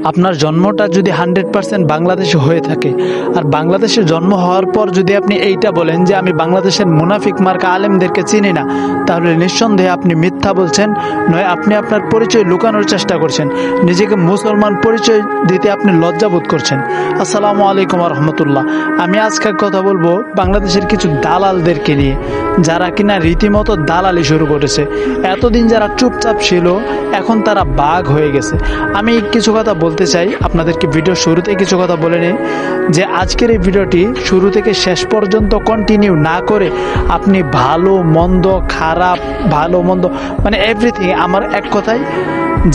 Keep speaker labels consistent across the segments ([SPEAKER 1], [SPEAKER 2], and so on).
[SPEAKER 1] আপনার জন্মটা যদি 100% বাংলাদেশে হয়ে থাকে আর বাংলাদেশে জন্ম হওয়ার পর যদি আপনি এইটা বলেন যে আমি বাংলাদেশের মুনাফিক মার্কা আলেমদেরকে চিনি না, তাহলে নিঃসন্দেহে আপনি মিথ্যা বলছেন, নয় আপনি আপনার পরিচয় লুকানোর চেষ্টা করছেন, নিজেকে মুসলমান পরিচয় দিতে আপনি লজ্জাবোধ করছেন। আসসালামু আলাইকুম রহমতুল্লাহ। আমি আজকে কথা বলবো বাংলাদেশের কিছু দালালদেরকে নিয়ে, যারা কিনা রীতিমতো দালালি শুরু করেছে। এতদিন যারা চুপচাপ ছিল এখন তারা বাঘ হয়ে গেছে। আমি কিছু কথা বলতে চাই আপনাদেরকে, ভিডিও শুরুতে কিছু কথা বলে নিই যে আজকের এই ভিডিওটি শুরু থেকে শেষ পর্যন্ত কন্টিনিউ না করে আপনি ভালো মন্দ খারাপ ভালো মন্দ মানে এভরিথিং, আমার এক কথাই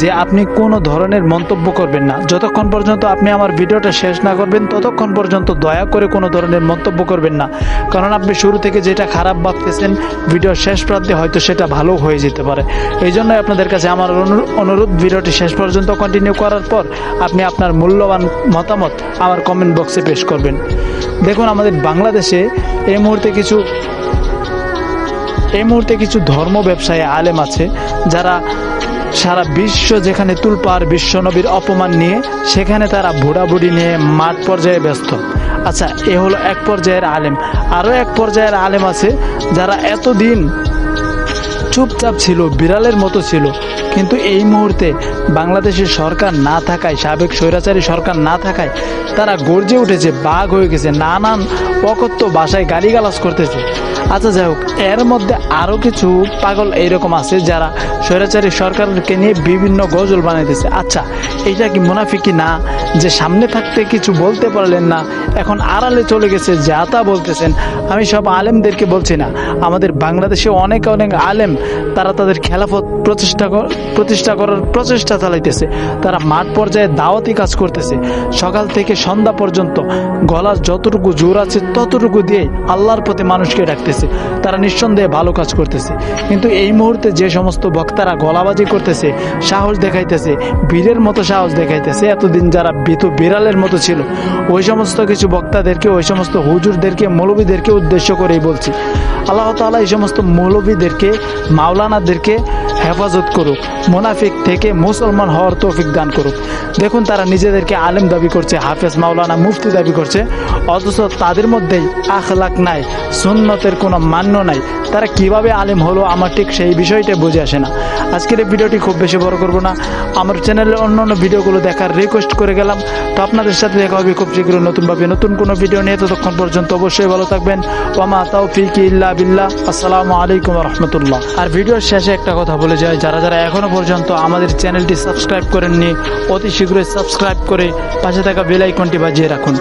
[SPEAKER 1] যে আপনি কোনো ধরনের মন্তব্য করবেন না। যতক্ষণ পর্যন্ত আপনি আমার ভিডিওটা শেষ না করবেন ততক্ষণ পর্যন্ত দয়া করে কোনো ধরনের মন্তব্য করবেন না, কারণ আপনি শুরু থেকে যেটা খারাপ ভাবতেছেন ভিডিও শেষ প্রান্তে হয়তো সেটা ভালো হয়ে যেতে পারে। এই জন্যই আপনাদের কাছে আমার অনুরোধ, ভিডিওটি শেষ পর্যন্ত কন্টিনিউ করার পর আপনি আপনার মূল্যবান মতামত আমার কমেন্ট বক্সে পেশ করবেন। দেখুন, আমাদের বাংলাদেশে এই মুহূর্তে কিছু ধর্ম ব্যবসায়ী আলেম আছে যারা সারা বিশ্ব যেখানে তুলপার বিশ্ব নবীর অপমান নিয়ে, সেখানে তারা বুড়াবুড়ি নিয়ে মাঠ পর্যায়ে ব্যস্ত। আচ্ছা, এ হলো এক পর্যায়ের আলেম। আরও এক পর্যায়ের আলেম আছে যারা এতদিন চুপচাপ ছিল, বিড়ালের মতো ছিল, কিন্তু এই মুহূর্তে বাংলাদেশের সরকার না থাকায়, সাবেক স্বৈরাচারী সরকার না থাকায় তারা গর্জে উঠেছে, বাঘ হয়ে গেছে, নানান অকথ্য ভাষায় গালিগালাজ করতেছে। আচ্ছা যাই হোক, এর মধ্যে আরও কিছু পাগল এইরকম আছে যারা স্বৈরাচারী সরকারকে নিয়ে বিভিন্ন গজল বানাইতেছে। আচ্ছা, এইটা কি মুনাফিকি না যে সামনে থাকতে কিছু বলতে পারলেন না, এখন আড়ালে চলে গেছে যা তা বলতেছেন? আমি সব আলেমদেরকে বলছি না, আমাদের বাংলাদেশে অনেক আলেম তারা তাদের খেলাফত প্রতিষ্ঠা করার প্রচেষ্টা চালাইতেছে। তারা মাঠ পর্যায়ে দাওয়াতি কাজ করতেছে, সকাল থেকে সন্ধ্যা পর্যন্ত গলার যতটুকু জোর আছে ততটুকু দিয়ে আল্লাহর প্রতি মানুষকে ডাকতেছে। তারা নিঃসন্দেহে ভালো কাজ করতেছে, কিন্তু এই মুহূর্তে যে সমস্ত বক্তারা গলাবাজি করতেছে, সাহস দেখাইতেছে, বীরের মতো সাহস দেখাইতেছে, এতদিন যারা বিড়ালের মতো ছিল, ওই সমস্ত কিছু বক্তাদেরকে, ওই সমস্ত হুজুরদেরকে, মৌলবীদেরকে উদ্দেশ্য করেই বলছি, আল্লাহ তাআলা এই সমস্ত মৌলবীদেরকে, মাওলানাদেরকে হেফাজত করুক, মুনাফিক থেকে মুসলমান হওয়ার তৌফিক দান করুক। দেখুন, তারা নিজেদেরকে আলেম দাবি করছে, হাফেজ, মাওলানা, মুফতি দাবি করছে, অথচ তাদের মধ্যেই আখলাক নাই, সুন্নতের কোনো মান্য নাই। তারা কিভাবে আলেম হলো আমার ঠিক সেই বিষয়টা বুঝে আসে না। আজকের এই ভিডিওটি খুব বেশি বড় করব না, আমার চ্যানেলের অন্যান্য ভিডিওগুলো দেখার রিকোয়েস্ট করে গেলাম। তো আপনাদের সাথে দেখা হবে খুব শীঘ্রই নতুনভাবে নতুন কোনো ভিডিও নিয়ে। ততক্ষণ পর্যন্ত অবশ্যই ভালো থাকবেন। ওয়া তাওফিকি ইল্লা বিল্লাহ। আসসালামু আলাইকুম রহমতুল্লাহ। আর ভিডিওর শেষে একটা কথা বলে যায়, যারা এখনো পর্যন্ত আমাদের চ্যানেলটি সাবস্ক্রাইব করেননি, অতি শীঘ্রই সাবস্ক্রাইব করে পাশে থাকা বেল আইকনটি বাজিয়ে রাখুন।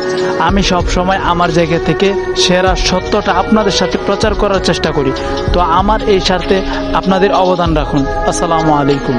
[SPEAKER 1] আমি সব সময় আমার জায়গা থেকে সেরা সত্যটা আপনাদের সাথে প্রচার করার চেষ্টা করি, তো আমার এই স্বার্থে আপনাদের অবদান রাখুন। আসসালামু আলাইকুম।